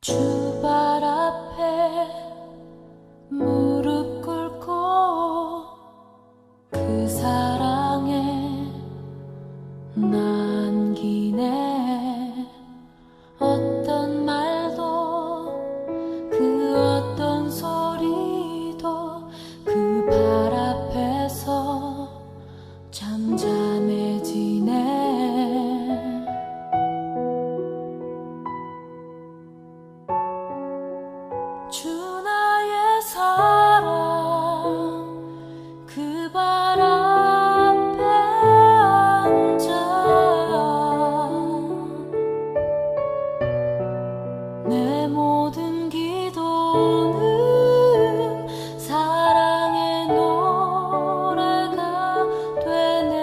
주 발 앞에 무릎 꿇고 그 사랑에 남기네. 어떤 말도 그 어떤 소리도 그 발 앞에서 잠잠해지네. 주 나의 사랑 그 발 앞에 앉아 내 모든 기도는 사랑의 노래가 되네.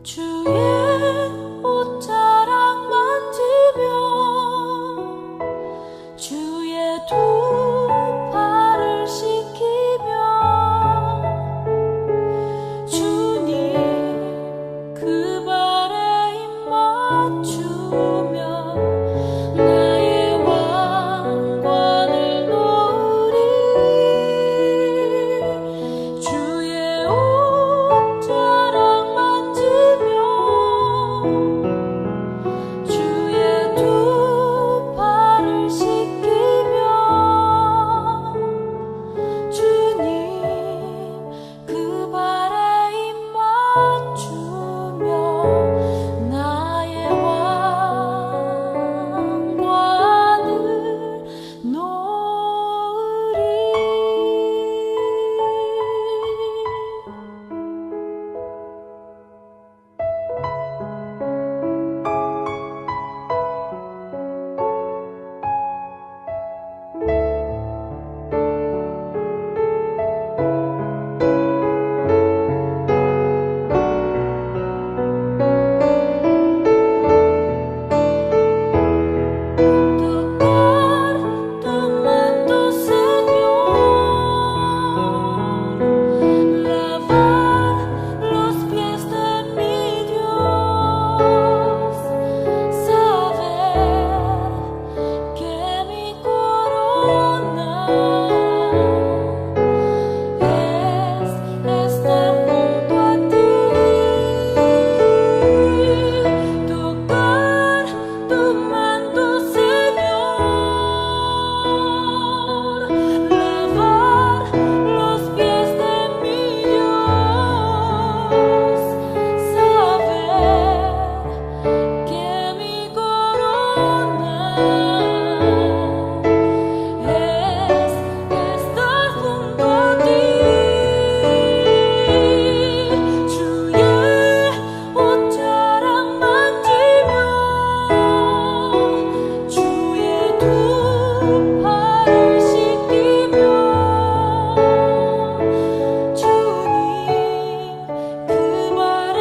주의 옷자락 만지며 주의 두 팔을 씻기며 주님 그 발에 입 맞추며 나의 왕관을 놓으리. 주의 옷자락 만지며 주의 두 팔을 씻기며 주님 그 발에 입 맞추며 나의 왕관을 놓으리. Tomar tu manto, Señor, lavar los pies de mi Dios, saber que mi corona es estar junto a ti. Tocar tu manto, Señor, lavar los pies de mi Dios, saber que mi corona es estar junto a ti. 주의 옷자락 만지며 주의 두 팔을 씻기며 주님 그 발에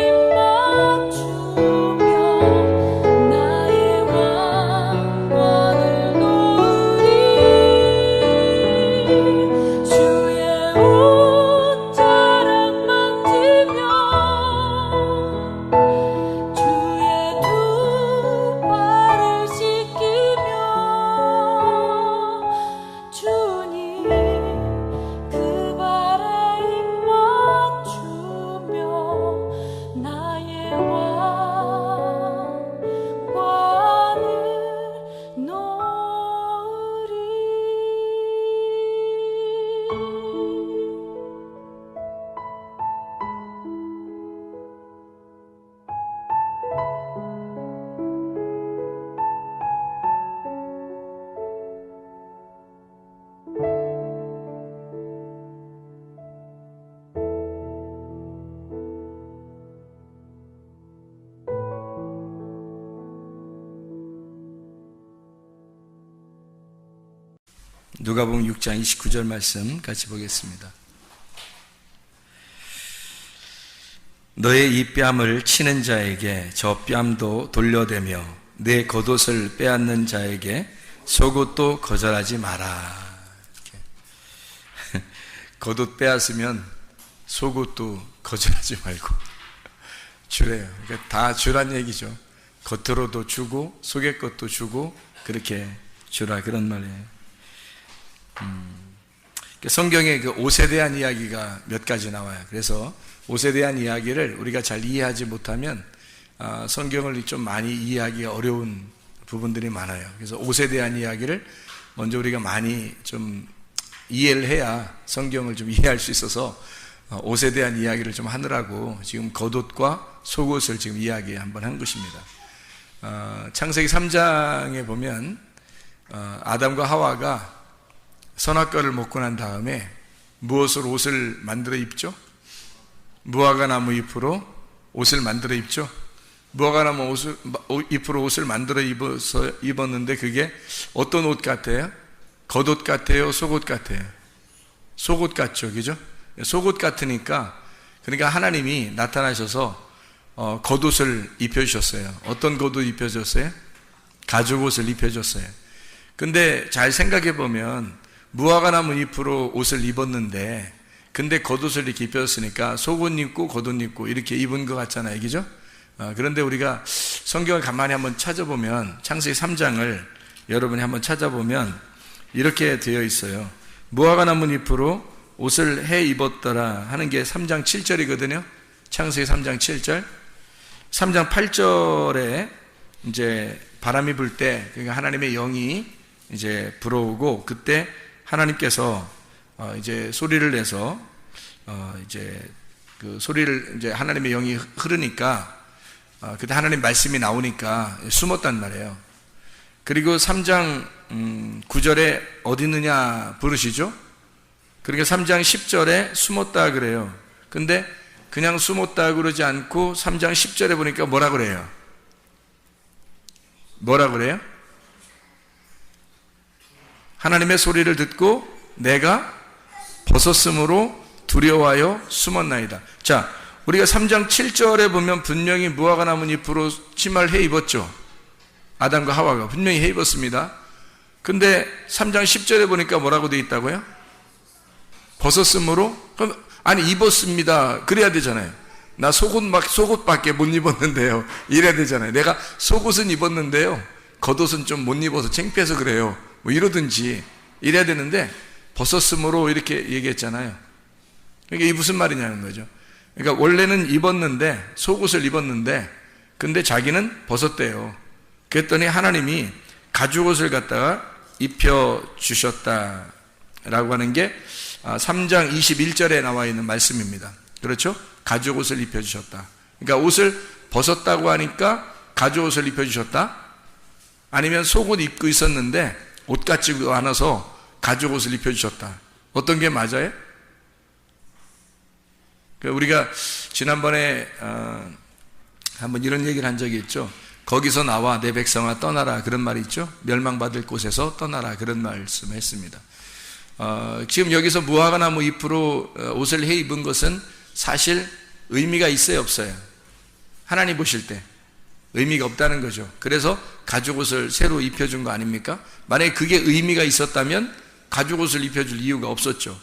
입 맞추며 나의 왕관을 놓으리. 주의 옷자락 만지며 주의 두 팔을 씻기며 주님 그 발에 입 맞추며 나의 왕관을 놓으리. 누가복음 6장 29절 말씀 같이 보겠습니다. 너의 이 뺨을 치는 자에게 저 뺨도 돌려대며 내 겉옷을 빼앗는 자에게 속옷도 거절하지 마라. 겉옷 빼앗으면 속옷도 거절하지 말고 주래요. 그러니까 다 주란 얘기죠. 겉으로도 주고 속의 것도 주고 그렇게 주라 그런 말이에요. 성경에 그 옷에 대한 이야기가 몇 가지 나와요. 그래서 옷에 대한 이야기를 우리가 잘 이해하지 못하면 성경을 좀 많이 이해하기가 어려운 부분들이 많아요. 그래서 옷에 대한 이야기를 먼저 우리가 많이 좀 이해를 해야 성경을 좀 이해할 수 있어서 옷에 대한 이야기를 좀 하느라고 지금 겉옷과 속옷을 지금 이야기 한번 한 것입니다. 창세기 3장에 보면 아담과 하와가 선악과를 먹고 난 다음에 무엇으로 옷을 만들어 입죠? 무화과 나무 잎으로 옷을 만들어 입죠. 무화과 나무 잎으로 옷을 만들어 입었는데 그게 어떤 옷 같아요? 겉옷 같아요? 속옷 같아요? 속옷 같죠, 그죠? 속옷 같으니까, 그러니까 하나님이 나타나셔서 겉옷을 입혀주셨어요. 어떤 겉옷 입혀줬어요? 가죽옷을 입혀줬어요. 근데 잘 생각해 보면 무화과 나무 잎으로 옷을 입었는데, 근데 겉옷을 이렇게 입혔으니까 속옷 입고 겉옷 입고 이렇게 입은 것 같잖아요, 그죠? 그런데 우리가 성경을 가만히 한번 찾아보면 창세기 3장을 여러분이 한번 찾아보면 이렇게 되어 있어요. 무화과 나무 잎으로 옷을 해 입었더라 하는 게 3장 7절이거든요. 창세기 3장 7절. 3장 8절에 이제 바람이 불 때, 그러니까 하나님의 영이 이제 불어오고, 그때 하나님께서 이제 소리를 내서 이제 그 소리를 이제 하나님의 영이 흐르니까 그때 하나님 말씀이 나오니까 숨었단 말이에요. 그리고 3장 9절에 어디 있느냐 부르시죠? 그러니까 3장 10절에 숨었다 그래요. 근데 그냥 숨었다 그러지 않고 3장 10절에 보니까 뭐라 그래요? 뭐라 그래요? 하나님의 소리를 듣고 내가 벗었으므로 두려워하여 숨었나이다. 자, 우리가 3장 7절에 보면 분명히 무화과 나무 잎으로 치마를 해 입었죠. 아담과 하와가 분명히 해 입었습니다. 근데 3장 10절에 보니까 뭐라고 되어 있다고요? 벗었으므로? 그럼 아니 입었습니다. 그래야 되잖아요. 나 속옷밖에 못 입었는데요. 이래야 되잖아요. 내가 속옷은 입었는데요. 겉옷은 좀 못 입어서 창피해서 그래요. 뭐 이러든지 이래야 되는데 벗었으므로 이렇게 얘기했잖아요. 이게 무슨 말이냐는 거죠. 그러니까 원래는 입었는데 속옷을 입었는데 근데 자기는 벗었대요. 그랬더니 하나님이 가죽옷을 갖다가 입혀주셨다라고 하는 게 3장 21절에 나와 있는 말씀입니다. 그렇죠? 가죽옷을 입혀주셨다. 그러니까 옷을 벗었다고 하니까 가죽옷을 입혀주셨다? 아니면 속옷 입고 있었는데 옷 같지도 않아서 가죽옷을 입혀주셨다. 어떤 게 맞아요? 우리가 지난번에 한번 이런 얘기를 한 적이 있죠. 거기서 나와 내 백성아 떠나라 그런 말이 있죠. 멸망받을 곳에서 떠나라 그런 말씀했습니다. 지금 여기서 무화과 나무 잎으로 옷을 해 입은 것은 사실 의미가 있어요, 없어요? 하나님 보실 때 의미가 없다는 거죠. 그래서 가죽옷을 새로 입혀준 거 아닙니까? 만약에 그게 의미가 있었다면 가죽옷을 입혀줄 이유가 없었죠.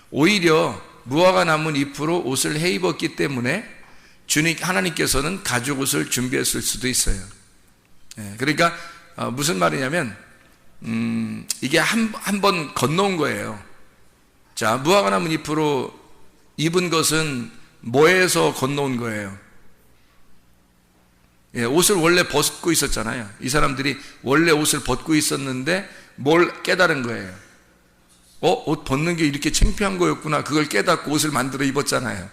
오히려 무화과 나무 잎으로 옷을 해 입었기 때문에 주님 하나님께서는 가죽옷을 준비했을 수도 있어요. 그러니까 무슨 말이냐면 이게 한 번 건너온 거예요. 자, 무화과 나무 잎으로 입은 것은 뭐에서 건너온 거예요? 옷을 원래 벗고 있었잖아요. 이 사람들이 원래 옷을 벗고 있었는데 뭘 깨달은 거예요? 옷 벗는 게 이렇게 창피한 거였구나. 그걸 깨닫고 옷을 만들어 입었잖아요.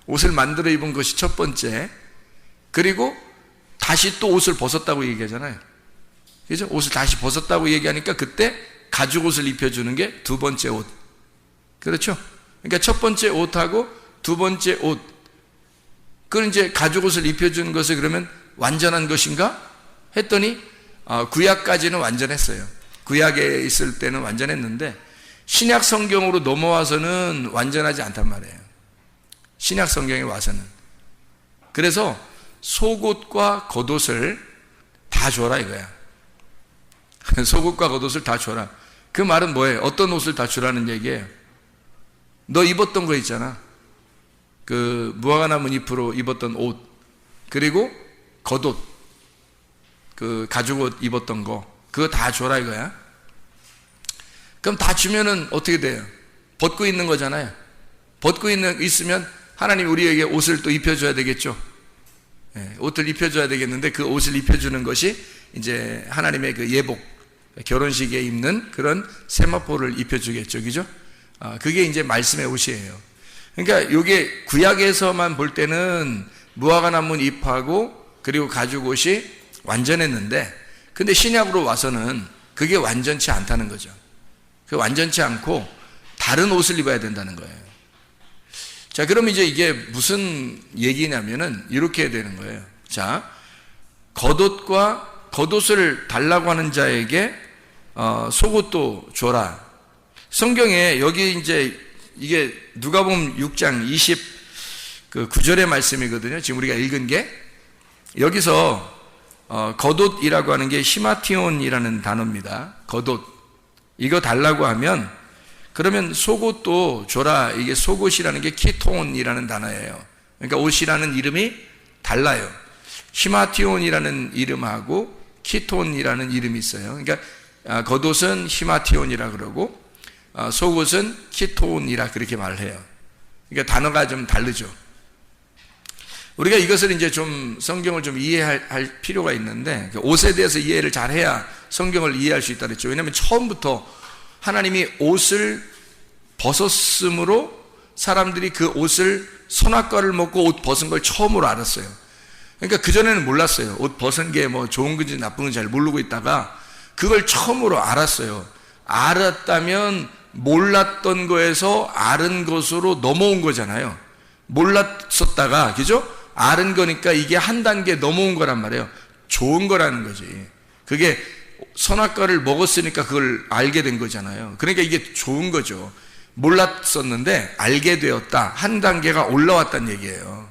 옷을 만들어 입은 것이 첫 번째. 그리고 다시 또 옷을 벗었다고 얘기하잖아요. 그죠? 옷을 다시 벗었다고 얘기하니까 그때 가죽옷을 입혀주는 게 두 번째 옷. 그렇죠? 그러니까 첫 번째 옷하고 두 번째 옷. 그걸 이제 가죽옷을 입혀주는 것을 그러면 완전한 것인가? 했더니 구약까지는 완전했어요. 구약에 있을 때는 완전했는데 신약 성경으로 넘어와서는 완전하지 않단 말이에요. 신약 성경에 와서는. 그래서 속옷과 겉옷을 다 줘라 이거야. 속옷과 겉옷을 다 줘라. 그 말은 뭐예요? 어떤 옷을 다 주라는 얘기예요? 너 입었던 거 있잖아. 그 무화과 나무 잎으로 입었던 옷. 그리고 겉옷, 그 가죽옷 입었던 거, 그거 다 줘라 이거야. 그럼 다 주면은 어떻게 돼요? 벗고 있는 거잖아요. 벗고 있으면 하나님이 우리에게 옷을 또 입혀줘야 되겠죠. 옷을 입혀줘야 되겠는데 그 옷을 입혀주는 것이 이제 하나님의 그 예복, 결혼식에 입는 그런 세마포를 입혀주겠죠. 그죠? 그게 이제 말씀의 옷이에요. 그러니까 이게 구약에서만 볼 때는 무화과나무 잎하고 그리고 가죽옷이 완전했는데, 근데 신약으로 와서는 그게 완전치 않다는 거죠. 그 완전치 않고 다른 옷을 입어야 된다는 거예요. 자, 그럼 이제 이게 무슨 얘기냐면은 이렇게 되는 거예요. 자, 겉옷을 달라고 하는 자에게 속옷도 줘라. 성경에 여기 이제 이게 누가복음 6장 29절의 말씀이거든요. 지금 우리가 읽은 게 여기서 겉옷이라고 하는 게 히마티온이라는 단어입니다. 겉옷 이거 달라고 하면 그러면 속옷도 줘라. 이게 속옷이라는 게 키톤이라는 단어예요. 그러니까 옷이라는 이름이 달라요. 히마티온이라는 이름하고 키톤이라는 이름이 있어요. 그러니까 겉옷은 히마티온이라 그러고 속옷은 키톤이라 그렇게 말을 해요. 그러니까 단어가 좀 다르죠. 우리가 이것을 이제 좀 성경을 좀 이해할 필요가 있는데 옷에 대해서 이해를 잘해야 성경을 이해할 수 있다 그랬죠. 왜냐하면 처음부터 하나님이 옷을 벗었으므로 사람들이 그 옷을 선악과를 먹고 옷 벗은 걸 처음으로 알았어요. 그러니까 그전에는 몰랐어요. 옷 벗은 게 뭐 좋은 건지 나쁜 건지 잘 모르고 있다가 그걸 처음으로 알았어요. 알았다면 몰랐던 거에서 아는 것으로 넘어온 거잖아요. 몰랐었다가, 그죠? 아는 거니까 이게 한 단계 넘어온 거란 말이에요. 좋은 거라는 거지. 그게 선악과를 먹었으니까 그걸 알게 된 거잖아요. 그러니까 이게 좋은 거죠. 몰랐었는데 알게 되었다. 한 단계가 올라왔다는 얘기예요.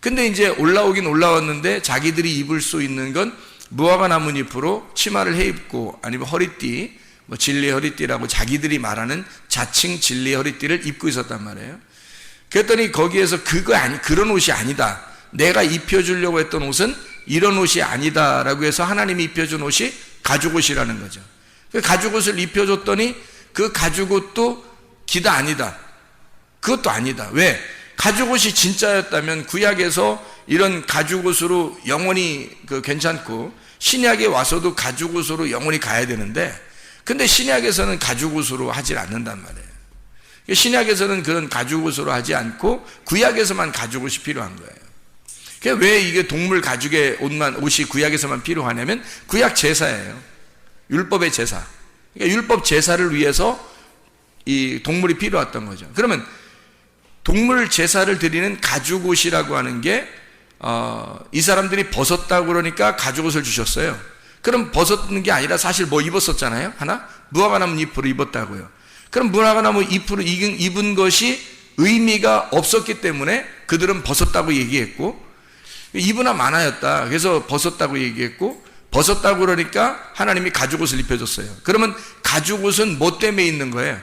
근데 이제 올라오긴 올라왔는데 자기들이 입을 수 있는 건 무화과 나뭇잎으로 치마를 해 입고 아니면 허리띠, 뭐 진리 허리띠라고 자기들이 말하는 자칭 진리 허리띠를 입고 있었단 말이에요. 그랬더니 거기에서 그런 옷이 아니다. 내가 입혀주려고 했던 옷은 이런 옷이 아니다라고 해서 하나님이 입혀준 옷이 가죽옷이라는 거죠. 그 가죽옷을 입혀줬더니 그 가죽옷도 기다 아니다. 그것도 아니다. 왜? 가죽옷이 진짜였다면 구약에서 이런 가죽옷으로 영원히 괜찮고 신약에 와서도 가죽옷으로 영원히 가야 되는데, 근데 신약에서는 가죽옷으로 하질 않는단 말이에요. 신약에서는 그런 가죽옷으로 하지 않고 구약에서만 가죽옷이 필요한 거예요. 왜 이게 동물 가죽의 옷이 구약에서만 필요하냐면 구약 제사예요. 율법의 제사. 그러니까 율법 제사를 위해서 이 동물이 필요했던 거죠. 그러면 동물 제사를 드리는 가죽옷이라고 하는 게 이 사람들이 벗었다고 그러니까 가죽옷을 주셨어요. 그럼 벗었는 게 아니라 사실 뭐 입었었잖아요. 하나? 무화과나무 잎으로 입었다고요. 그럼 무화과나무 잎으로 입은 것이 의미가 없었기 때문에 그들은 벗었다고 얘기했고, 입으나 마나였다. 그래서 벗었다고 얘기했고, 벗었다고 그러니까 하나님이 가죽옷을 입혀줬어요. 그러면 가죽옷은 뭐 때문에 있는 거예요?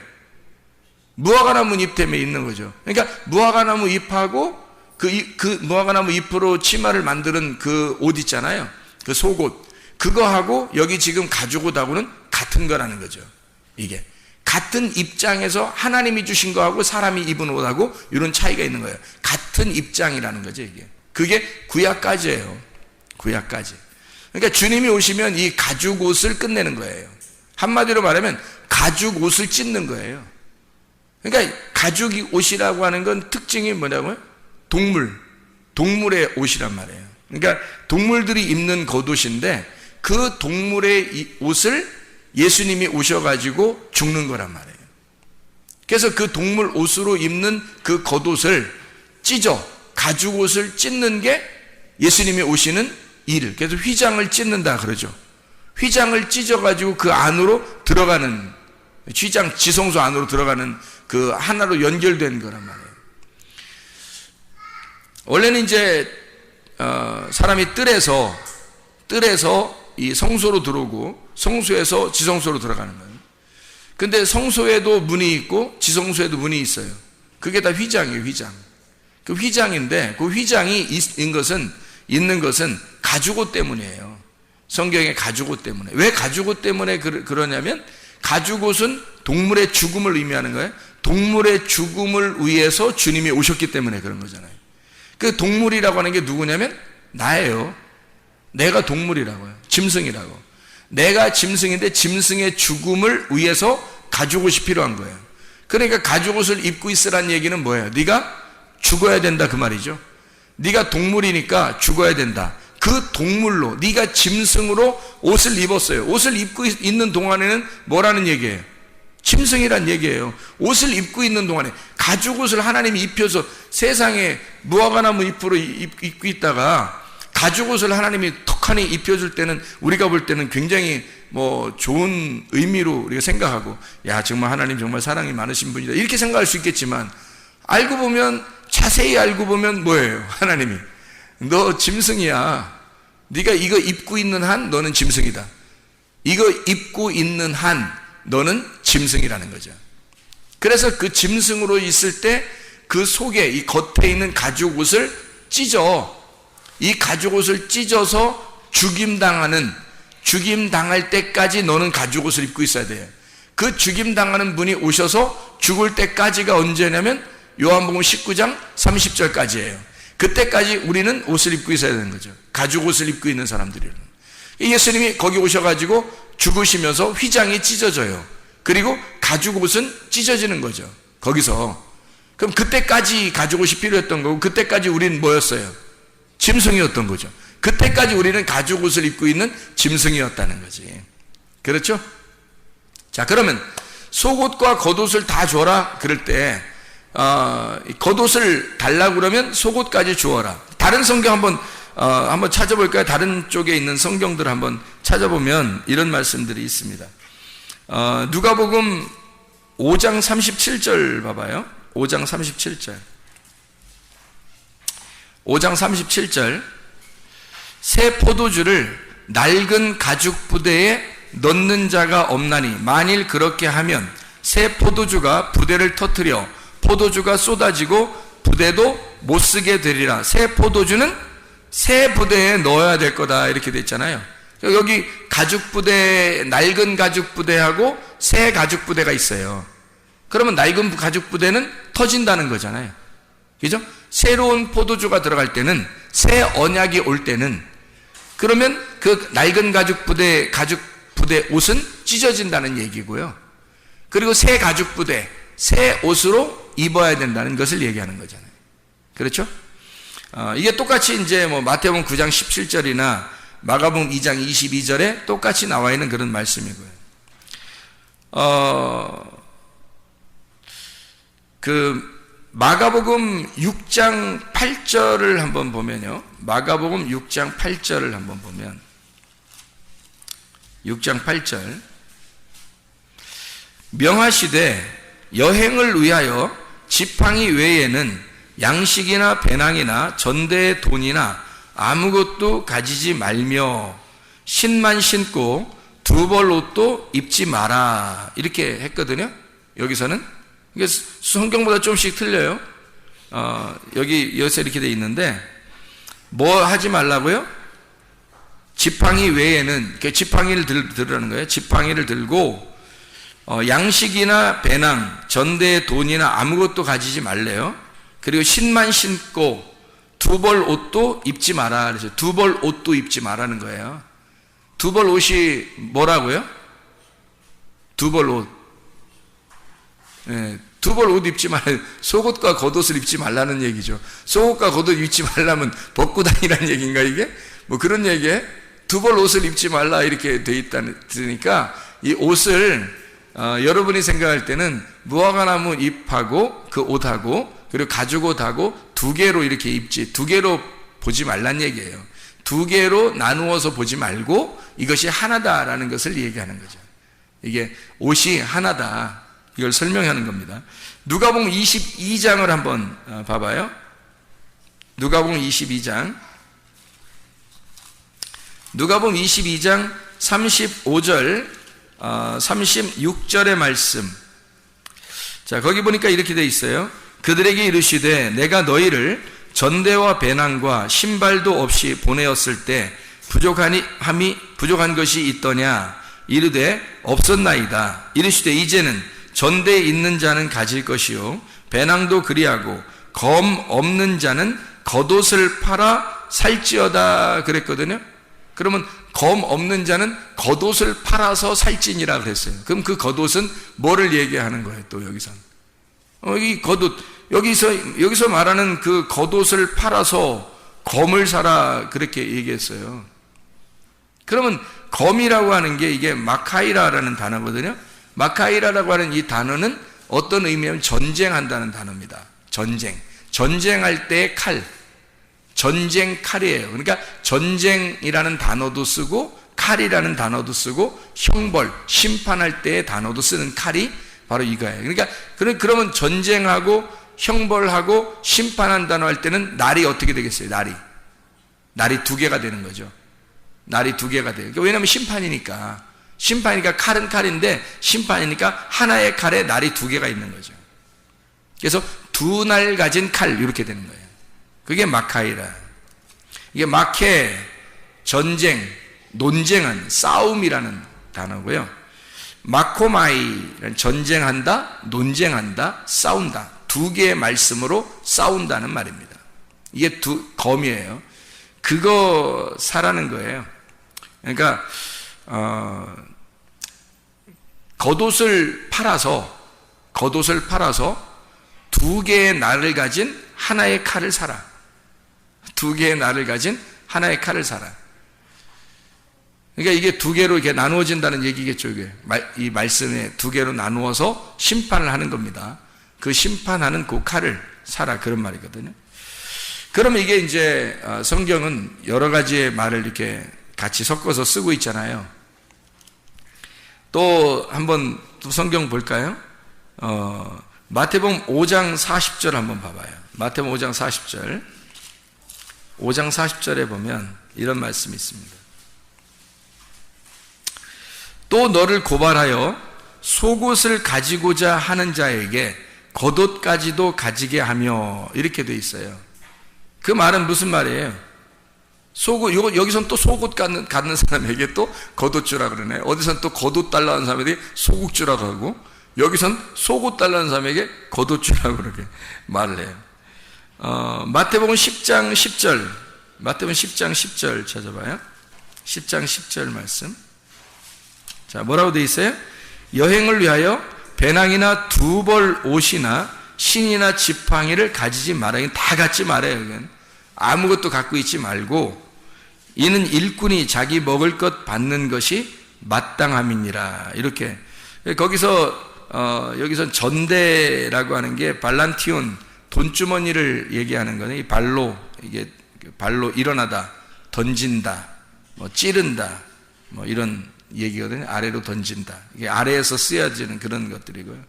무화과나무 잎 때문에 있는 거죠. 그러니까 무화과나무 잎하고 그 무화과나무 잎으로 치마를 만드는 그 옷 있잖아요. 그 속옷. 그거하고 여기 지금 가죽옷하고는 같은 거라는 거죠. 이게. 같은 입장에서 하나님이 주신 거하고 사람이 입은 옷하고 이런 차이가 있는 거예요. 같은 입장이라는 거죠, 이게. 그게 구약까지예요. 구약까지. 그러니까 주님이 오시면 이 가죽옷을 끝내는 거예요. 한마디로 말하면 가죽옷을 찢는 거예요. 그러니까 가죽옷이라고 하는 건 특징이 뭐냐고요? 동물의 옷이란 말이에요. 그러니까 동물들이 입는 겉옷인데 그 동물의 옷을 예수님이 오셔가지고 죽는 거란 말이에요. 그래서 그 동물 옷으로 입는 그 겉옷을 가죽옷을 찢는 게 예수님이 오시는 일. 그래서 휘장을 찢는다 그러죠. 휘장을 찢어가지고 그 안으로 들어가는, 휘장 지성소 안으로 들어가는 그 하나로 연결된 거란 말이에요. 원래는 이제 사람이 뜰에서 이 성소로 들어오고 성소에서 지성소로 들어가는 거예요. 근데 성소에도 문이 있고 지성소에도 문이 있어요. 그게 다 휘장이에요, 휘장. 그 휘장인데 그 휘장이 있는 것은 있는 것은 가죽옷 때문이에요. 성경의 가죽옷 때문에. 왜 가죽옷 때문에 그러냐면 가죽옷은 동물의 죽음을 의미하는 거예요. 동물의 죽음을 위해서 주님이 오셨기 때문에 그런 거잖아요. 그 동물이라고 하는 게 누구냐면 나예요. 내가 동물이라고요. 짐승이라고. 내가 짐승인데 짐승의 죽음을 위해서 가죽옷이 필요한 거예요. 그러니까 가죽옷을 입고 있으란 얘기는 뭐예요? 네가 죽어야 된다 그 말이죠. 네가 동물이니까 죽어야 된다. 그 동물로 네가 짐승으로 옷을 입었어요. 옷을 입고 있는 동안에는 뭐라는 얘기예요? 짐승이란 얘기예요. 옷을 입고 있는 동안에 가죽옷을 하나님이 입혀서 세상에 무화과나무 잎으로 입고 있다가 가죽옷을 하나님이 턱하니 입혀줄 때는 우리가 볼 때는 굉장히 좋은 의미로 우리가 생각하고 야 정말 하나님 정말 사랑이 많으신 분이다 이렇게 생각할 수 있겠지만 알고 보면 자세히 알고 보면 뭐예요? 하나님이 너 짐승이야. 네가 이거 입고 있는 한 너는 짐승이다. 이거 입고 있는 한 너는 짐승이라는 거죠. 그래서 그 짐승으로 있을 때 그 속에 이 겉에 있는 가죽옷을 찢어. 이 가죽옷을 찢어서 죽임당할 때까지 너는 가죽옷을 입고 있어야 돼요. 그 죽임당하는 분이 오셔서 죽을 때까지가 언제냐면 요한복음 19장 30절까지예요. 그때까지 우리는 옷을 입고 있어야 되는 거죠. 가죽옷을 입고 있는 사람들이에요. 예수님이 거기 오셔가지고 죽으시면서 휘장이 찢어져요. 그리고 가죽옷은 찢어지는 거죠. 거기서. 그럼 그때까지 가죽옷이 필요했던 거고 그때까지 우리는 뭐였어요? 짐승이었던 거죠. 그때까지 우리는 가죽옷을 입고 있는 짐승이었다는 거지. 그렇죠? 자, 그러면 속옷과 겉옷을 다 줘라 그럴 때 겉옷을 달라고 그러면 속옷까지 주어라. 다른 성경 한번 찾아볼까요? 다른 쪽에 있는 성경들을 한번 찾아보면 이런 말씀들이 있습니다. 누가복음 5장 37절 봐봐요. 5장 37절. 5장 37절. 새 포도주를 낡은 가죽 부대에 넣는 자가 없나니 만일 그렇게 하면 새 포도주가 부대를 터뜨려 포도주가 쏟아지고 부대도 못 쓰게 되리라. 새 포도주는 새 부대에 넣어야 될 거다 이렇게 돼 있잖아요. 여기 가죽 부대, 낡은 가죽 부대하고 새 가죽 부대가 있어요. 그러면 낡은 가죽 부대는 터진다는 거잖아요. 그죠? 새로운 포도주가 들어갈 때는 새 언약이 올 때는 그러면 그 낡은 가죽 부대 옷은 찢어진다는 얘기고요. 그리고 새 가죽 부대, 새 옷으로 입어야 된다는 것을 얘기하는 거잖아요. 그렇죠? 이게 똑같이 이제 마태복음 9장 17절이나 마가복음 2장 22절에 똑같이 나와 있는 그런 말씀이고요. 마가복음 6장 8절을 한번 보면요. 마가복음 6장 8절을 한번 보면 6장 8절 명하시되 여행을 위하여 지팡이 외에는 양식이나 배낭이나 전대의 돈이나 아무것도 가지지 말며 신만 신고 두 벌 옷도 입지 마라 이렇게 했거든요. 여기서는 이게 성경보다 좀씩 틀려요. 여기서 이렇게 돼 있는데 뭐 하지 말라고요? 지팡이 외에는 지팡이를 들으라는 거예요. 지팡이를 들고 양식이나 배낭, 전대의 돈이나 아무것도 가지지 말래요. 그리고 신만 신고 두 벌 옷도 입지 마라. 그래서 두 벌 옷도 입지 마라는 거예요. 두 벌 옷이 뭐라고요? 두 벌 옷. 네, 두 벌 옷 입지 말라. 속옷과 겉옷을 입지 말라는 얘기죠. 속옷과 겉옷 입지 말라면 벗고 다니라는 얘기인가 이게? 그런 얘기에 두 벌 옷을 입지 말라 이렇게 돼 있다니까 이 옷을 여러분이 생각할 때는 무화과나무 잎하고 그 옷하고 그리고 가죽옷하고 두 개로 이렇게 입지 두 개로 보지 말란 얘기예요. 두 개로 나누어서 보지 말고 이것이 하나다라는 것을 얘기하는 거죠. 이게 옷이 하나다 이걸 설명하는 겁니다. 누가복음 22장을 한번 봐봐요. 누가복음 22장 누가복음 22장 35절 36절의 말씀. 자, 거기 보니까 이렇게 돼 있어요. 그들에게 이르시되 내가 너희를 전대와 배낭과 신발도 없이 보내었을 때 부족한 것이 있더냐? 이르되 없었나이다. 이르시되 이제는 전대에 있는 자는 가질 것이요 배낭도 그리하고 검 없는 자는 겉옷을 팔아 살지어다 그랬거든요. 그러면 검 없는 자는 겉옷을 팔아서 살지니라 그랬어요. 그럼 그 겉옷은 뭐를 얘기하는 거예요? 또 여기서 이 겉옷, 여기서 말하는 그 겉옷을 팔아서 검을 사라 그렇게 얘기했어요. 그러면 검이라고 하는 게 이게 마카이라라는 단어거든요. 마카이라라고 하는 이 단어는 어떤 의미냐면 전쟁한다는 단어입니다. 전쟁할 때의 칼, 전쟁 칼이에요. 그러니까 전쟁이라는 단어도 쓰고 칼이라는 단어도 쓰고 형벌, 심판할 때의 단어도 쓰는 칼이 바로 이거예요. 그러니까 그러면 전쟁하고 형벌하고 심판한다고 할 때는 날이 어떻게 되겠어요? 날이 두 개가 되는 거죠. 날이 두 개가 돼요. 왜냐하면 심판이니까 칼은 칼인데 심판이니까 하나의 칼에 날이 두 개가 있는 거죠. 그래서 두 날 가진 칼 이렇게 되는 거예요. 그게 마카이라. 이게 마케, 전쟁, 논쟁한, 싸움이라는 단어고요. 마코마이는 전쟁한다, 논쟁한다, 싸운다. 두 개의 말씀으로 싸운다는 말입니다. 이게 검이에요. 그거 사라는 거예요. 그러니까 겉옷을 팔아서 두 개의 날을 가진 하나의 칼을 사라. 두 개의 날을 가진 하나의 칼을 사라. 그러니까 이게 두 개로 이렇게 나누어진다는 얘기겠죠. 이게 이 말씀에 두 개로 나누어서 심판을 하는 겁니다. 그 심판하는 그 칼을 사라 그런 말이거든요. 그러면 이게 이제 성경은 여러 가지의 말을 이렇게 같이 섞어서 쓰고 있잖아요. 또 한번 또 성경 볼까요? 마태복음 5장 40절 한번 봐봐요. 마태복음 5장 40절. 5장 40절에 보면 이런 말씀이 있습니다. 또 너를 고발하여 속옷을 가지고자 하는 자에게 겉옷까지도 가지게 하며 이렇게 돼 있어요. 그 말은 무슨 말이에요? 여기선 또 속옷 갖는 사람에게 또 겉옷 주라 그러네. 어디선 또 겉옷 달라는 사람에게 속옷 주라고 하고 여기선 속옷 달라는 사람에게 겉옷 주라고 그렇게 말을 해요. 마태복음 10장 10절. 마태복음 10장 10절 찾아봐요. 10장 10절 말씀. 자, 뭐라고 돼 있어요? 여행을 위하여 배낭이나 두 벌 옷이나 신이나 지팡이를 가지지 말아요. 다 갖지 말아요. 이건. 아무것도 갖고 있지 말고 이는 일꾼이 자기 먹을 것 받는 것이 마땅함이니라. 이렇게 거기서 여기서 전대라고 하는 게 발란티온 돈주머니를 얘기하는 거는 이 발로 일어나다, 던진다, 뭐 찌른다, 뭐 이런 얘기거든요. 아래로 던진다. 이게 아래에서 쓰여지는 그런 것들이고요.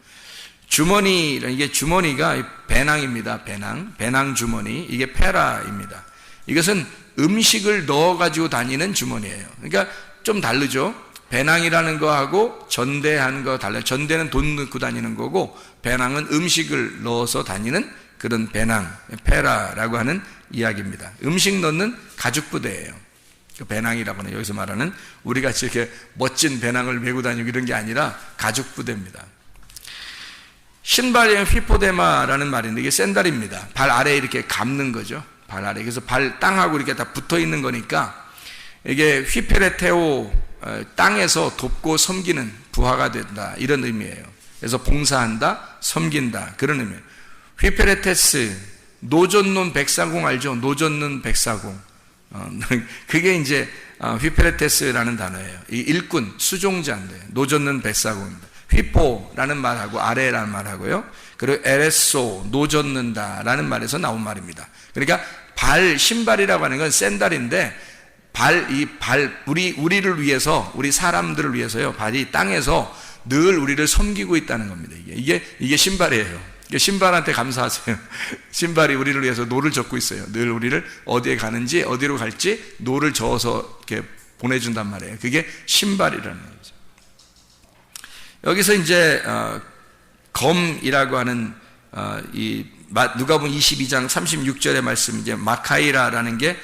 주머니, 이게 주머니가 배낭입니다. 배낭 주머니. 이게 페라입니다. 이것은 음식을 넣어가지고 다니는 주머니예요. 그러니까 좀 다르죠. 배낭이라는 거하고 전대하는 거 달라요. 전대는 돈 넣고 다니는 거고 배낭은 음식을 넣어서 다니는 그런 배낭, 페라라고 하는 이야기입니다. 음식 넣는 가죽 부대예요. 그 배낭이라고 하는 여기서 말하는 우리같이 이렇게 멋진 배낭을 메고 다니고 이런 게 아니라 가죽 부대입니다. 신발이 휘포데마라는 말인데 이게 샌달입니다. 발 아래에 이렇게 감는 거죠. 발 아래. 그래서 발 땅하고 이렇게 다 붙어 있는 거니까 이게 휘페레테오, 땅에서 돕고 섬기는 부하가 된다. 이런 의미예요. 그래서 봉사한다, 섬긴다. 그런 의미예요. 휘페레테스, 노젓는 백사공 알죠? 노젓는 백사공. 그게 이제 휘페레테스라는 단어예요. 이 일꾼, 수종자인데 노젓는 백사공입니다. 휘포라는 말하고 아래라는 말하고요. 그리고 에레소, 노젓는다라는 말에서 나온 말입니다. 그러니까 신발이라고 하는 건 샌달인데 우리를 위해서, 우리 사람들을 위해서요. 발이 땅에서 늘 우리를 섬기고 있다는 겁니다. 이게 신발이에요. 신발한테 감사하세요. 신발이 우리를 위해서 노를 젓고 있어요. 늘 우리를 어디에 가는지, 어디로 갈지 노를 저어서 이렇게 보내준단 말이에요. 그게 신발이라는 거죠. 여기서 이제 검이라고 하는 이 누가복음 22장 36절의 말씀, 이제 마카이라라는 게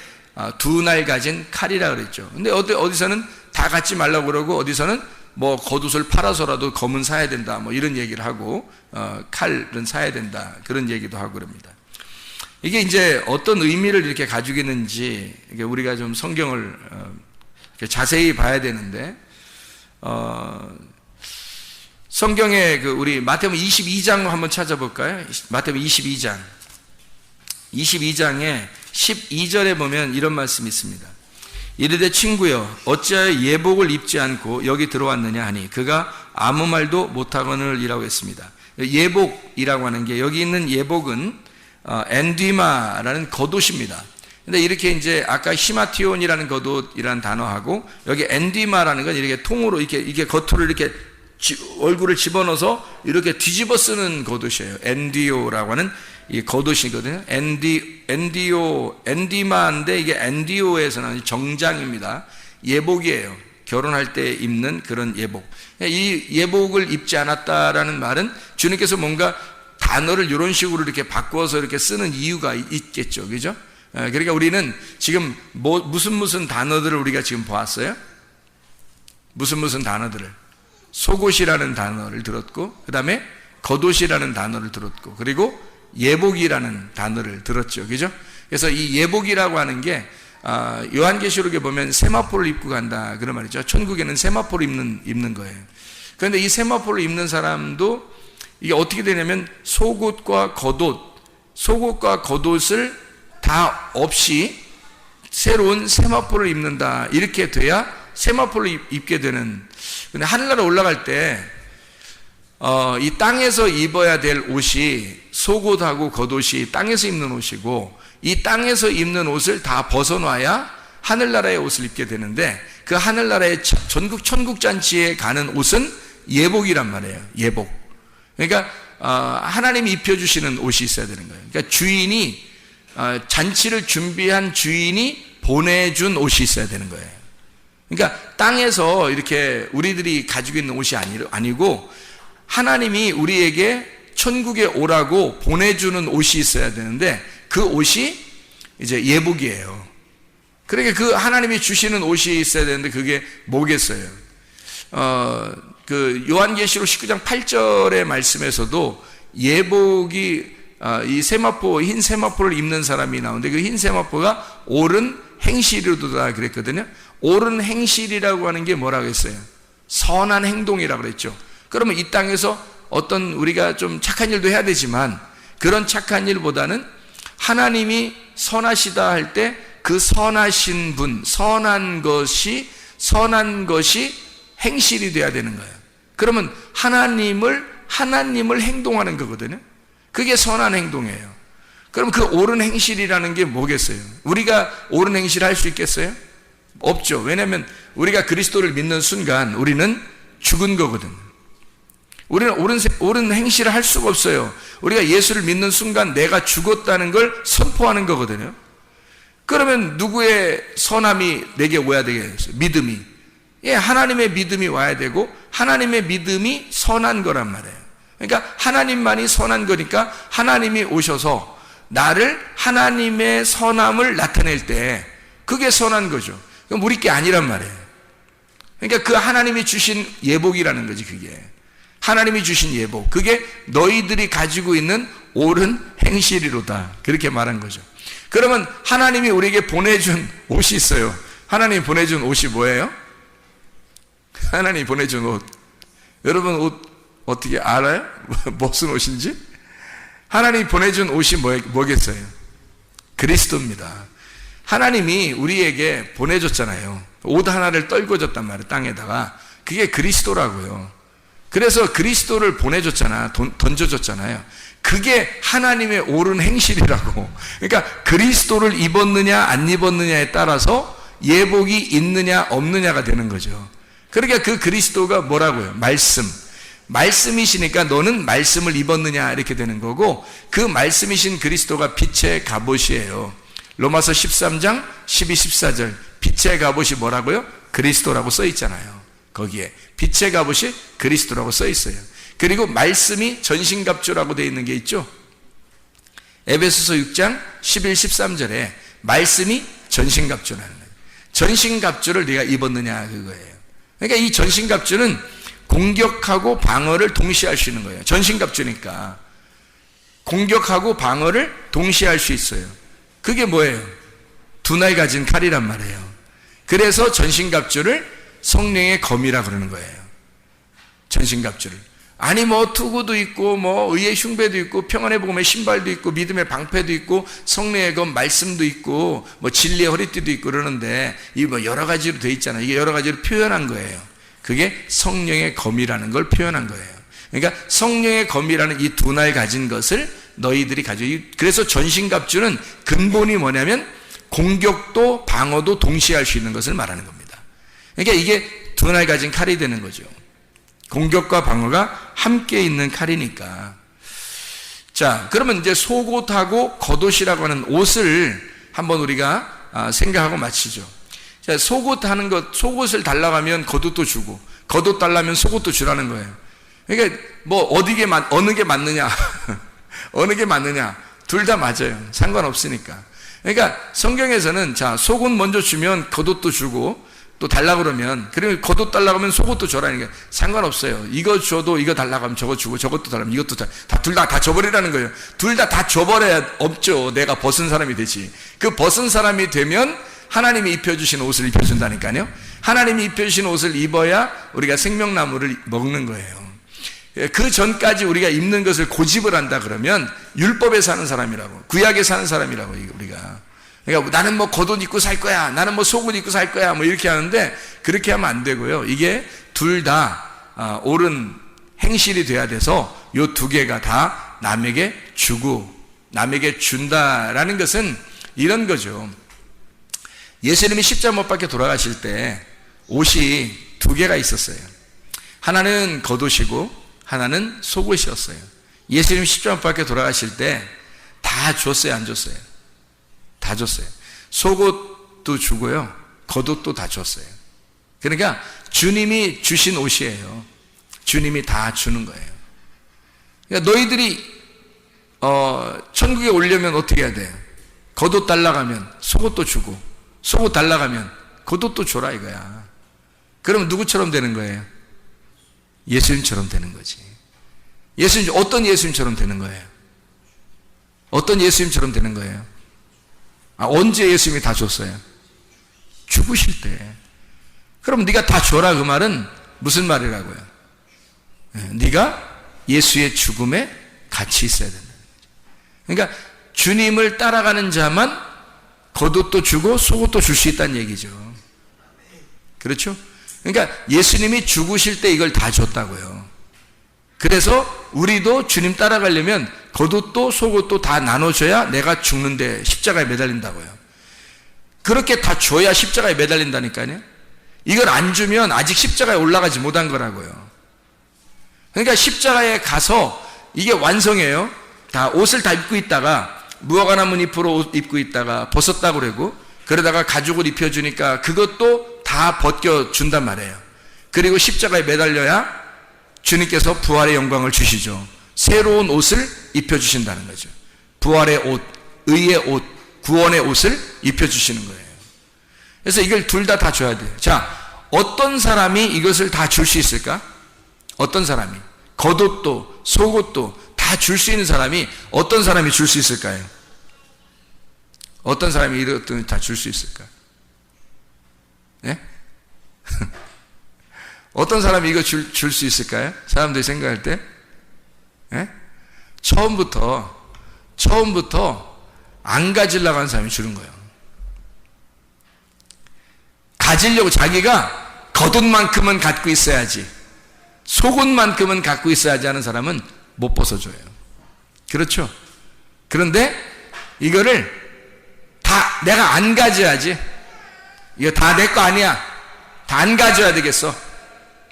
두 날 가진 칼이라 그랬죠. 근데 어디서는 다 갖지 말라고 그러고, 어디서는 뭐 겉옷을 팔아서라도 검은 사야 된다, 뭐 이런 얘기를 하고, 칼은 사야 된다, 그런 얘기도 하고 그럽니다. 이게 이제 어떤 의미를 이렇게 가지고 있는지, 이게 우리가 좀 성경을 자세히 봐야 되는데, 성경에 우리 마태복음 22장 한번 찾아볼까요? 마태복음 22장에 12절에 보면 이런 말씀이 있습니다. 이르되 친구여, 어찌하여 예복을 입지 않고 여기 들어왔느냐 하니 그가 아무 말도 못하거늘이라고 했습니다. 예복이라고 하는 게, 여기 있는 예복은 엔디마라는 겉옷입니다. 근데 이렇게 이제 아까 히마티온이라는 겉옷이라는 단어하고, 여기 엔디마라는 건 이렇게 통으로 이렇게 겉으로 이렇게 얼굴을 집어넣어서 이렇게 뒤집어 쓰는 겉옷이에요. 엔디오라고 하는 이 겉옷이거든요. 엔디마인데 이게 엔디오에서 나온 정장입니다. 예복이에요. 결혼할 때 입는 그런 예복. 이 예복을 입지 않았다라는 말은 주님께서 뭔가 단어를 이런 식으로 이렇게 바꿔서 이렇게 쓰는 이유가 있겠죠. 그죠? 그러니까 우리는 지금 무슨 단어들을 우리가 지금 보았어요? 무슨 단어들을? 속옷이라는 단어를 들었고, 그 다음에 겉옷이라는 단어를 들었고, 그리고 예복이라는 단어를 들었죠. 그죠? 그래서 이 예복이라고 하는 게, 요한계시록에 보면 세마포를 입고 간다, 그런 말이죠. 천국에는 세마포를 입는 거예요. 그런데 이 세마포를 입는 사람도 이게 어떻게 되냐면, 속옷과 겉옷을 다 없이 새로운 세마포를 입는다, 이렇게 돼야 세마포를 입게 되는. 근데 하늘나라 올라갈 때 이 땅에서 입어야 될 옷이, 속옷하고 겉옷이 땅에서 입는 옷이고, 이 땅에서 입는 옷을 다 벗어놔야 하늘나라의 옷을 입게 되는데, 그 하늘나라의 전국 천국잔치에 가는 옷은 예복이란 말이에요. 예복. 그러니까 하나님이 입혀주시는 옷이 있어야 되는 거예요. 그러니까 주인이, 잔치를 준비한 주인이 보내준 옷이 있어야 되는 거예요. 그러니까 땅에서 이렇게 우리들이 가지고 있는 옷이 아니고, 하나님이 우리에게 천국에 오라고 보내주는 옷이 있어야 되는데, 그 옷이 이제 예복이에요. 그러니까 그 하나님이 주시는 옷이 있어야 되는데, 그게 뭐겠어요? 그 요한계시록 19장 8절의 말씀에서도 예복이, 이 세마포, 흰 세마포를 입는 사람이 나오는데, 그 흰 세마포가 옳은 행실이로다 그랬거든요. 옳은 행실이라고 하는 게 뭐라고 했어요? 선한 행동이라고 그랬죠. 그러면 이 땅에서 어떤 우리가 좀 착한 일도 해야 되지만, 그런 착한 일보다는 하나님이 선하시다 할 때 그 선하신 분, 선한 것이 행실이 돼야 되는 거예요. 그러면 하나님을 행동하는 거거든요. 그게 선한 행동이에요. 그럼 그 옳은 행실이라는 게 뭐겠어요? 우리가 옳은 행실을 할 수 있겠어요? 없죠. 왜냐하면 우리가 그리스도를 믿는 순간 우리는 죽은 거거든. 우리는 옳은 행실을 할 수가 없어요. 우리가 예수를 믿는 순간 내가 죽었다는 걸 선포하는 거거든요. 그러면 누구의 선함이 내게 와야 되겠어요? 믿음이. 예, 하나님의 믿음이 와야 되고, 하나님의 믿음이 선한 거란 말이에요. 그러니까 하나님만이 선한 거니까 하나님이 오셔서 나를, 하나님의 선함을 나타낼 때 그게 선한 거죠. 그럼 우리 게 아니란 말이에요. 그러니까 그 하나님이 주신 예복이라는 거지. 그게 하나님이 주신 예복, 그게 너희들이 가지고 있는 옳은 행실이로다, 그렇게 말한 거죠. 그러면 하나님이 우리에게 보내준 옷이 있어요. 하나님이 보내준 옷이 뭐예요? 하나님이 보내준 옷, 여러분 옷 어떻게 알아요? 무슨 옷인지? 하나님이 보내준 옷이 뭐겠어요? 그리스도입니다. 하나님이 우리에게 보내줬잖아요. 옷 하나를 떨궈 줬단 말이에요, 땅에다가. 그게 그리스도라고요. 그래서 그리스도를 보내줬잖아, 던져줬잖아요. 그게 하나님의 옳은 행실이라고. 그러니까 그리스도를 입었느냐 안 입었느냐에 따라서 예복이 있느냐 없느냐가 되는 거죠. 그러니까 그 그리스도가 뭐라고요? 말씀이시니까 너는 말씀을 입었느냐, 이렇게 되는 거고, 그 말씀이신 그리스도가 빛의 갑옷이에요. 로마서 13장 12, 14절 빛의 갑옷이 뭐라고요? 그리스도라고 써 있잖아요. 거기에 빛의 갑옷이 그리스도라고 써 있어요. 그리고 말씀이 전신갑주라고 되어 있는 게 있죠. 에베소서 6장 11, 13절에 말씀이 전신갑주라는 거예요. 전신갑주를 네가 입었느냐 그거예요. 그러니까 이 전신갑주는 공격하고 방어를 동시에 할 수 있는 거예요. 전신갑주니까 공격하고 방어를 동시에 할 수 있어요. 그게 뭐예요? 두 날 가진 칼이란 말이에요. 그래서 전신갑주를 성령의 검이라 그러는 거예요. 전신갑주를. 아니 뭐 투구도 있고 뭐 의의 흉배도 있고 평안의 복음의 신발도 있고 믿음의 방패도 있고 성령의 검 말씀도 있고 뭐 진리의 허리띠도 있고 그러는데 이 뭐 여러 가지로 돼 있잖아요. 이게 여러 가지로 표현한 거예요. 그게 성령의 검이라는 걸 표현한 거예요. 그러니까 성령의 검이라는 이 두 날 가진 것을 너희들이 가지고, 그래서 전신갑주는 근본이 뭐냐면 공격도 방어도 동시에 할 수 있는 것을 말하는 겁니다. 그러니까 이게 두 날 가진 칼이 되는 거죠. 공격과 방어가 함께 있는 칼이니까. 자, 그러면 이제 속옷하고 겉옷이라고 하는 옷을 한번 우리가 생각하고 마치죠. 자, 속옷하는 것, 속옷을 달라고 하면 겉옷도 주고, 겉옷 달라면 속옷도 주라는 거예요. 그러니까 뭐 어느 게 맞느냐, 어느 게 맞느냐, 둘 다 맞아요. 상관없으니까. 그러니까 성경에서는 자, 속옷 먼저 주면 겉옷도 주고, 또 달라고 그러면, 그리고 겉옷 달라고 하면 속옷도 줘라는 게 상관없어요. 이거 줘도 이거 달라고 하면 저거 주고, 저것도 달라면 이것도 둘 다 줘버리라는 거예요. 둘 다 줘버려야 없죠. 내가 벗은 사람이 되지. 그 벗은 사람이 되면 하나님이 입혀주신 옷을 입혀준다니까요. 하나님이 입혀주신 옷을 입어야 우리가 생명나무를 먹는 거예요. 그 전까지 우리가 입는 것을 고집을 한다 그러면 율법에 사는 사람이라고, 구약에 사는 사람이라고, 우리가. 그러니까 나는 뭐 겉옷 입고 살 거야, 나는 뭐 속옷 입고 살 거야, 뭐 이렇게 하는데 그렇게 하면 안 되고요. 이게 둘 다 옳은 행실이 돼야 돼서 요 두 개가 다 남에게 주고 남에게 준다라는 것은 이런 거죠. 예수님이 십자가 못 박혀 돌아가실 때 옷이 두 개가 있었어요. 하나는 겉옷이고 하나는 속옷이었어요. 예수님 십자가 못 박혀 돌아가실 때 다 줬어요, 안 줬어요? 다 줬어요. 속옷도 주고요, 겉옷도 다 줬어요. 그러니까 주님이 주신 옷이에요. 주님이 다 주는 거예요. 그러니까 너희들이 천국에 오려면 어떻게 해야 돼요? 겉옷 달라가면 속옷도 주고, 속옷 달라가면 겉옷도 줘라 이거야. 그러면 누구처럼 되는 거예요? 예수님처럼 되는 거지. 예수님, 어떤 예수님처럼 되는 거예요? 어떤 예수님처럼 되는 거예요? 언제 예수님이 다 줬어요? 죽으실 때. 그럼 네가 다 줘라 그 말은 무슨 말이라고요? 네가 예수의 죽음에 같이 있어야 된다. 그러니까 주님을 따라가는 자만 겉옷도 주고 속옷도 줄 수 있다는 얘기죠. 그렇죠? 그러니까 예수님이 죽으실 때 이걸 다 줬다고요. 그래서 우리도 주님 따라가려면 겉옷도 속옷도 다 나눠줘야 내가 죽는데 십자가에 매달린다고요. 그렇게 다 줘야 십자가에 매달린다니까요. 이걸 안 주면 아직 십자가에 올라가지 못한 거라고요. 그러니까 십자가에 가서 이게 완성이에요. 다 옷을 다 입고 있다가 무화과나무 잎으로 옷 입고 있다가 벗었다고 그러고, 그러다가 가죽을 입혀주니까 그것도 다 벗겨준단 말이에요. 그리고 십자가에 매달려야 주님께서 부활의 영광을 주시죠. 새로운 옷을 입혀주신다는 거죠. 부활의 옷, 의의 옷, 구원의 옷을 입혀주시는 거예요. 그래서 이걸 둘 다 줘야 돼요. 자, 어떤 사람이 이것을 다 줄 수 있을까? 어떤 사람이? 겉옷도 속옷도 다 줄 수 있는 사람이 어떤 사람이 줄 수 있을까요? 어떤 사람이 이것도 다 줄 수 있을까? 예? 어떤 사람이 이거 줄 수 있을까요? 사람들이 생각할 때? 예? 처음부터 안 가지려고 하는 사람이 주는 거예요. 가지려고, 자기가 겉옷만큼은 갖고 있어야지, 속옷만큼은 갖고 있어야지 하는 사람은 못 벗어줘요. 그렇죠? 그런데 이거를 다 내가 안 가져야지, 이거 다 내 거 아니야, 다 안 가져야 되겠어,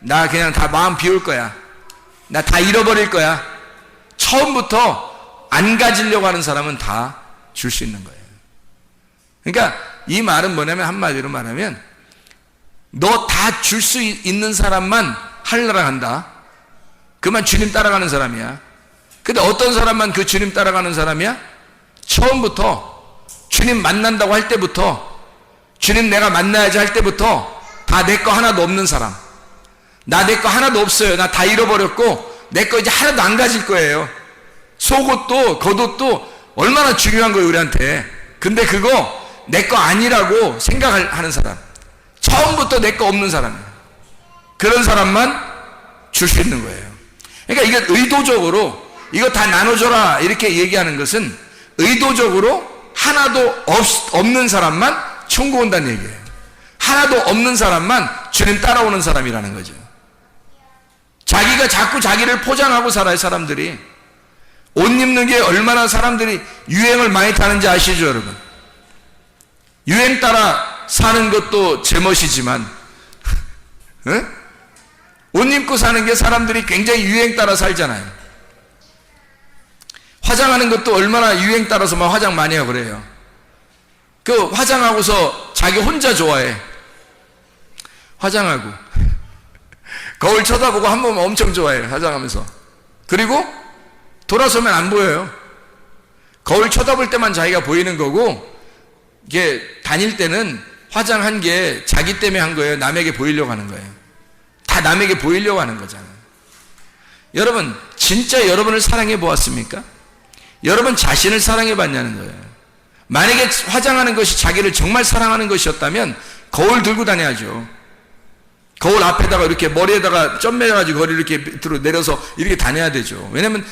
나 그냥 다 마음 비울 거야, 나 다 잃어버릴 거야, 처음부터 안 가지려고 하는 사람은 다 줄 수 있는 거예요. 그러니까 이 말은 뭐냐면, 한마디로 말하면 너 다 줄 수 있는 사람만 하려고 한다. 그만 주님 따라가는 사람이야. 근데 어떤 사람만 그 주님 따라가는 사람이야? 처음부터 주님 만난다고 할 때부터, 주님 내가 만나야지 할 때부터 다 내 거 하나도 없는 사람, 나 내 거 하나도 없어요, 나 다 잃어버렸고 내 거 이제 하나도 안 가질 거예요. 속옷도 겉옷도 얼마나 중요한 거예요 우리한테. 근데 그거 내 거 아니라고 생각을 하는 사람, 처음부터 내 거 없는 사람이에요. 그런 사람만 줄 수 있는 거예요. 그러니까 이게 의도적으로 이거 다 나눠줘라 이렇게 얘기하는 것은 의도적으로 하나도 없는 사람만 천국 온다는 얘기예요. 하나도 없는 사람만 주님 따라오는 사람이라는 거죠. 자기가 자꾸 자기를 포장하고 살아요. 사람들이 옷 입는 게 얼마나 사람들이 유행을 많이 타는지 아시죠 여러분? 유행 따라 사는 것도 제멋이지만 옷 입고 사는 게 사람들이 굉장히 유행 따라 살잖아요. 화장하는 것도 얼마나 유행 따라서 막 화장 많이 하고 그래요. 그 화장하고서 자기 혼자 좋아해. 화장하고 거울 쳐다보고 한 번 엄청 좋아해 화장하면서. 그리고 돌아서면 안 보여요. 거울 쳐다볼 때만 자기가 보이는 거고, 이게 다닐 때는 화장한 게 자기 때문에 한 거예요. 남에게 보이려고 하는 거예요. 다 남에게 보이려고 하는 거잖아요. 여러분 진짜 여러분을 사랑해 보았습니까? 여러분 자신을 사랑해 봤냐는 거예요. 만약에 화장하는 것이 자기를 정말 사랑하는 것이었다면 거울 들고 다녀야죠. 거울 앞에다가 이렇게 머리에다가 점 매가지고 거리 이렇게 밑으로 내려서 이렇게 다녀야 되죠. 왜냐면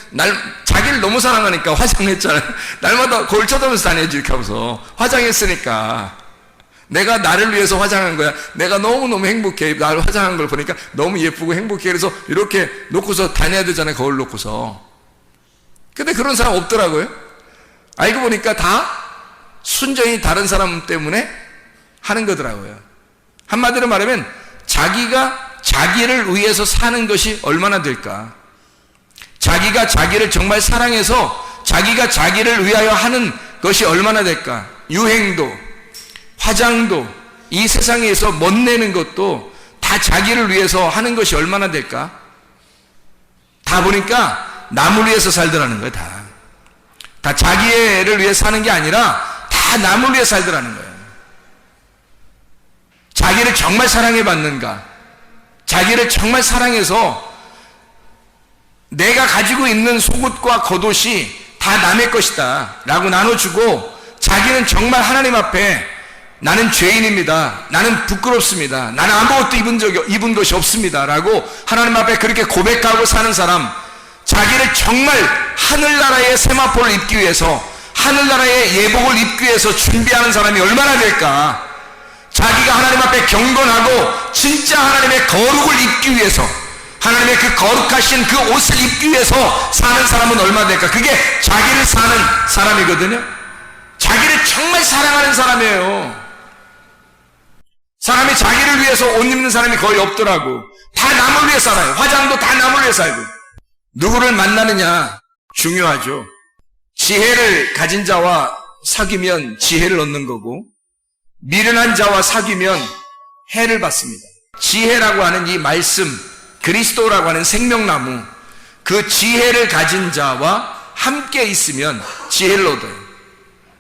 자기를 너무 사랑하니까 화장했잖아요. 날마다 거울 쳐다보면서 다녀야지. 이렇게 하면서 화장했으니까 내가 나를 위해서 화장한 거야. 내가 너무너무 행복해. 나를 화장한 걸 보니까 너무 예쁘고 행복해. 그래서 이렇게 놓고서 다녀야 되잖아요. 거울 놓고서. 근데 그런 사람 없더라고요. 알고 보니까 다 순전히 다른 사람 때문에 하는 거더라고요. 한마디로 말하면 자기가 자기를 위해서 사는 것이 얼마나 될까? 자기가 자기를 정말 사랑해서 자기가 자기를 위하여 하는 것이 얼마나 될까? 유행도, 화장도, 이 세상에서 멋내는 것도 다 자기를 위해서 하는 것이 얼마나 될까? 다 보니까 남을 위해서 살더라는 거예요. 다 자기를 위해 사는 게 아니라 다 남을 위해 살더라는 거예요. 자기를 정말 사랑해 봤는가? 자기를 정말 사랑해서 내가 가지고 있는 속옷과 겉옷이 다 남의 것이다 라고 나눠주고, 자기는 정말 하나님 앞에 나는 죄인입니다, 나는 부끄럽습니다, 나는 아무것도 입은 것이 없습니다 라고 하나님 앞에 그렇게 고백하고 사는 사람, 자기를 정말 하늘나라의 세마포를 입기 위해서, 하늘나라의 예복을 입기 위해서 준비하는 사람이 얼마나 될까? 자기가 하나님 앞에 경건하고 진짜 하나님의 거룩을 입기 위해서, 하나님의 그 거룩하신 그 옷을 입기 위해서 사는 사람은 얼마나 될까? 그게 자기를 사는 사람이거든요. 자기를 정말 사랑하는 사람이에요. 사람이 자기를 위해서 옷 입는 사람이 거의 없더라고. 다 남을 위해 살아요. 화장도 다 남을 위해 살고. 누구를 만나느냐 중요하죠. 지혜를 가진 자와 사귀면 지혜를 얻는 거고, 미련한 자와 사귀면 해를 받습니다. 지혜라고 하는 이 말씀, 그리스도라고 하는 생명나무, 그 지혜를 가진 자와 함께 있으면 지혜를 얻어요.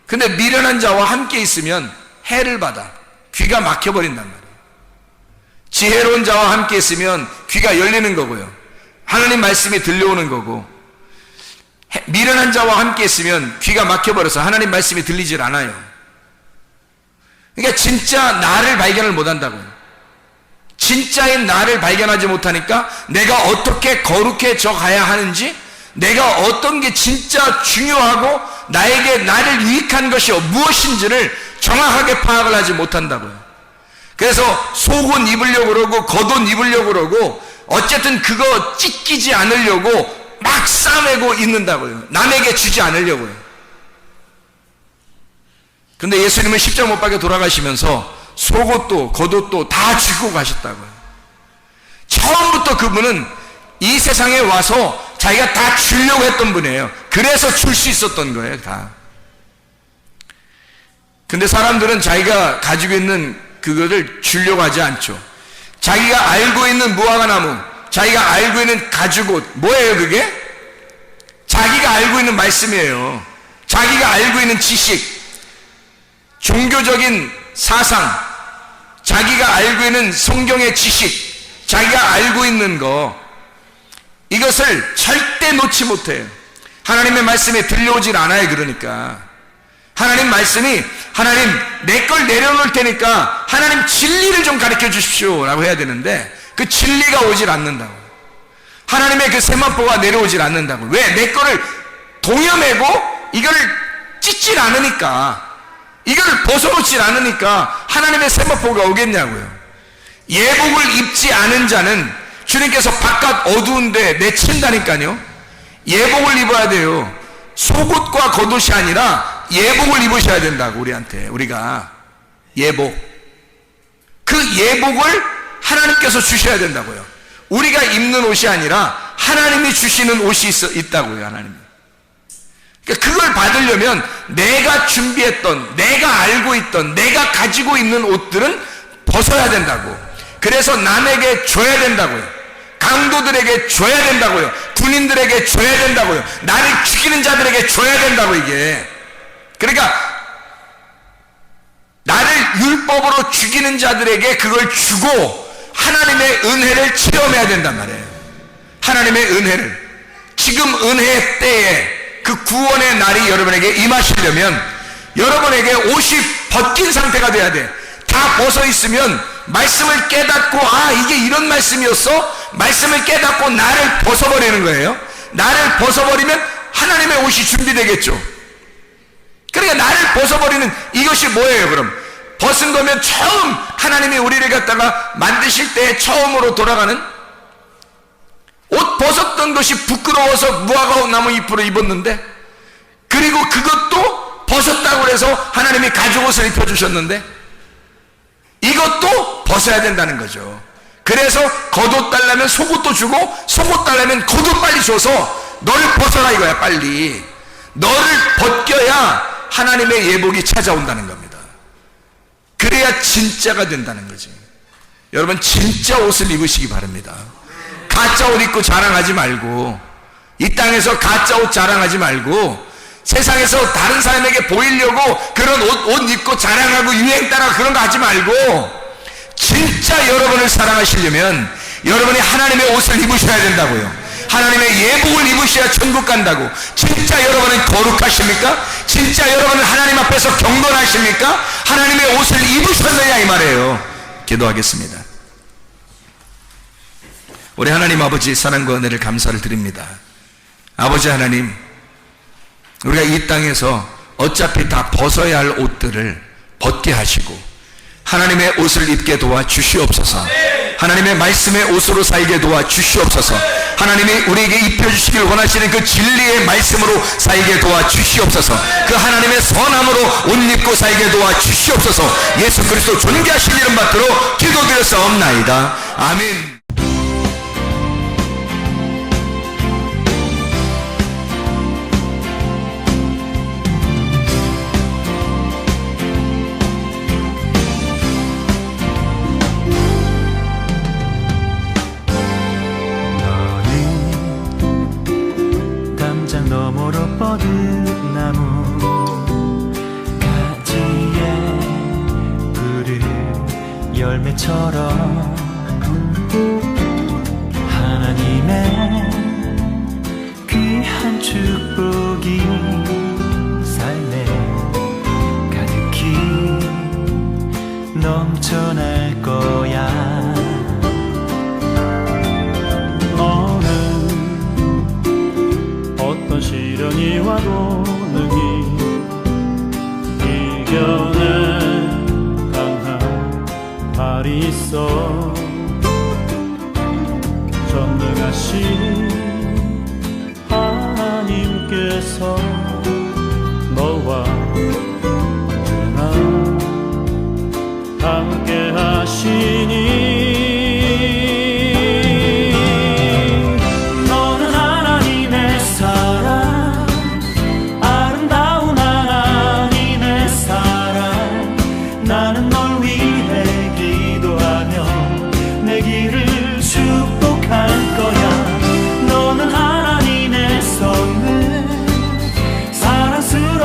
근데 미련한 자와 함께 있으면 해를 받아 귀가 막혀버린단 말이에요. 지혜로운 자와 함께 있으면 귀가 열리는 거고요, 하나님 말씀이 들려오는 거고, 미련한 자와 함께 있으면 귀가 막혀버려서 하나님 말씀이 들리질 않아요. 그러니까 진짜 나를 발견을 못한다고요. 진짜인 나를 발견하지 못하니까 내가 어떻게 거룩해져 가야 하는지, 내가 어떤 게 진짜 중요하고 나에게 나를 유익한 것이 무엇인지를 정확하게 파악을 하지 못한다고요. 그래서 속옷 입으려고 그러고 겉옷 입으려고 그러고 어쨌든 그거 찢기지 않으려고 막 싸매고 있는다고요. 남에게 주지 않으려고요. 근데 예수님은 십자가 못 박혀 돌아가시면서 속옷도 겉옷도 다 주고 가셨다고요. 처음부터 그분은 이 세상에 와서 자기가 다 주려고 했던 분이에요. 그래서 줄 수 있었던 거예요, 다. 근데 사람들은 자기가 가지고 있는 그거를 주려고 하지 않죠. 자기가 알고 있는 무화과나무, 자기가 알고 있는 가죽옷, 뭐예요 그게? 자기가 알고 있는 말씀이에요. 자기가 알고 있는 지식, 종교적인 사상, 자기가 알고 있는 성경의 지식, 자기가 알고 있는 거, 이것을 절대 놓지 못해요. 하나님의 말씀에 들려오질 않아요. 그러니까 하나님 말씀이, 하나님 내 걸 내려놓을 테니까 하나님 진리를 좀 가르쳐 주십시오 라고 해야 되는데, 그 진리가 오질 않는다고. 하나님의 그 세마포가 내려오질 않는다고. 왜? 내 거를 동여매고 이거를 찢질 않으니까, 이거를 벗어놓질 않으니까 하나님의 세마포가 오겠냐고요. 예복을 입지 않은 자는 주님께서 바깥 어두운데 내친다니까요. 예복을 입어야 돼요. 속옷과 겉옷이 아니라 예복을 입으셔야 된다고. 우리한테, 우리가 예복, 그 예복을 하나님께서 주셔야 된다고요. 우리가 입는 옷이 아니라 하나님이 주시는 옷이 있다고요. 하나님. 그러니까 그걸 받으려면 내가 준비했던, 내가 알고 있던, 내가 가지고 있는 옷들은 벗어야 된다고. 그래서 남에게 줘야 된다고요. 강도들에게 줘야 된다고요. 군인들에게 줘야 된다고요. 나를 죽이는 자들에게 줘야 된다고. 이게 그러니까 나를 율법으로 죽이는 자들에게 그걸 주고 하나님의 은혜를 체험해야 된단 말이에요. 하나님의 은혜를. 지금 은혜의 때에 그 구원의 날이 여러분에게 임하시려면 여러분에게 옷이 벗긴 상태가 돼야 돼. 다 벗어 있으면 말씀을 깨닫고, 아, 이게 이런 말씀이었어? 말씀을 깨닫고 나를 벗어버리는 거예요. 나를 벗어버리면 하나님의 옷이 준비되겠죠. 그러니까 나를 벗어버리는 이것이 뭐예요? 그럼 벗은 거면 처음 하나님이 우리를 갖다가 만드실 때 처음으로 돌아가는, 옷 벗었던 것이 부끄러워서 무화과 나무 잎으로 입었는데, 그리고 그것도 벗었다고 해서 하나님이 가죽옷을 입혀주셨는데, 이것도 벗어야 된다는 거죠. 그래서 겉옷 달라면 속옷도 주고, 속옷 달라면 겉옷 빨리 줘서 너를 벗어라 이거야. 빨리 너를 벗겨야 하나님의 예복이 찾아온다는 겁니다. 그래야 진짜가 된다는 거지. 여러분, 진짜 옷을 입으시기 바랍니다. 가짜 옷 입고 자랑하지 말고, 이 땅에서 가짜 옷 자랑하지 말고, 세상에서 다른 사람에게 보이려고 그런 옷 입고 자랑하고 유행 따라 그런 거 하지 말고, 진짜 여러분을 사랑하시려면 여러분이 하나님의 옷을 입으셔야 된다고요. 하나님의 예복을 입으셔야 천국 간다고. 진짜 여러분은 거룩하십니까? 진짜 여러분은 하나님 앞에서 경건하십니까? 하나님의 옷을 입으셨느냐 이 말이에요. 기도하겠습니다. 우리 하나님 아버지, 사랑과 은혜를 감사를 드립니다. 아버지 하나님, 우리가 이 땅에서 어차피 다 벗어야 할 옷들을 벗게 하시고 하나님의 옷을 입게 도와 주시옵소서. 하나님의 말씀의 옷으로 살게 도와 주시옵소서. 하나님이 우리에게 입혀주시길 원하시는 그 진리의 말씀으로 살게 도와 주시옵소서. 그 하나님의 선함으로 옷 입고 살게 도와 주시옵소서. 예수 그리스도 존귀하신 이름 받들어 기도드렸사옵나이다. 아멘. 너머로 뻗은 나무 가지에 푸른 열매처럼 하나님의 귀한 축복이 삶에 가득히 넘쳐날 거야. 어떤 시련이 와도 능히 이겨낼 강한 발이 있어. 전능하신 하나님께서 너와 언제나 함께 하시니 사랑스러운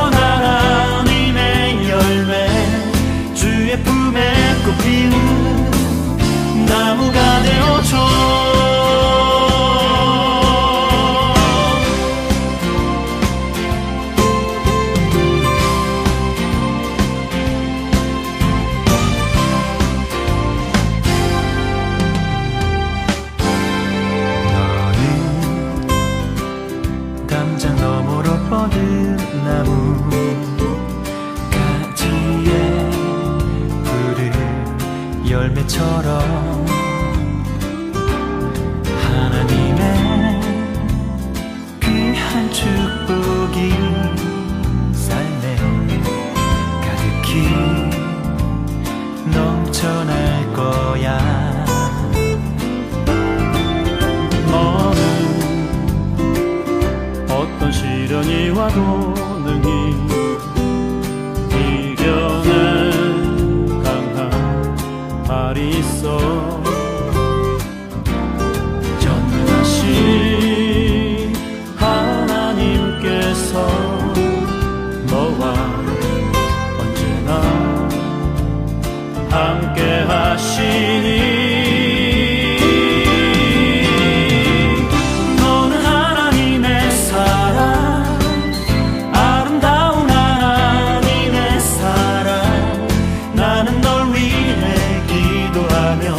것처럼 하나님의 귀한 축복이 삶에 가득히 넘쳐날 거야. 너는 어떤 시련이 와도 능히 이겨낸 강한 발이 있어. 전능하신 하나님께서 너와 언제나 함께 하시니 너는 하나님의 사랑, 아름다운 하나님의 사랑. 나는 널 위해 기도하며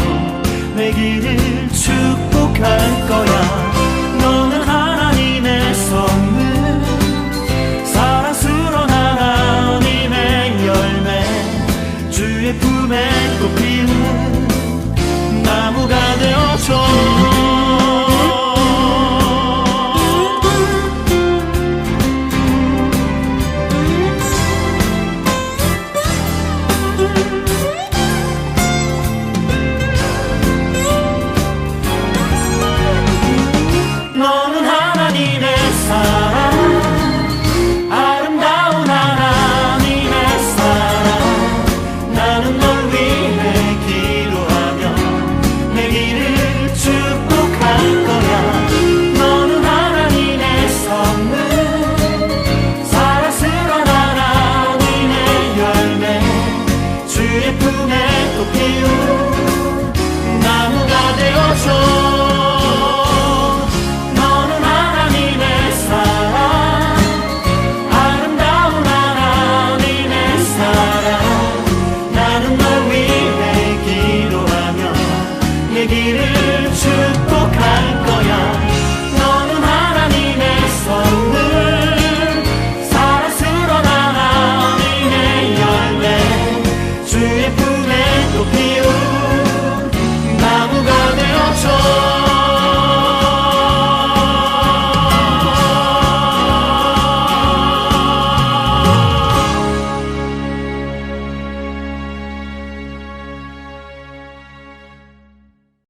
내 길을 축복할 거야.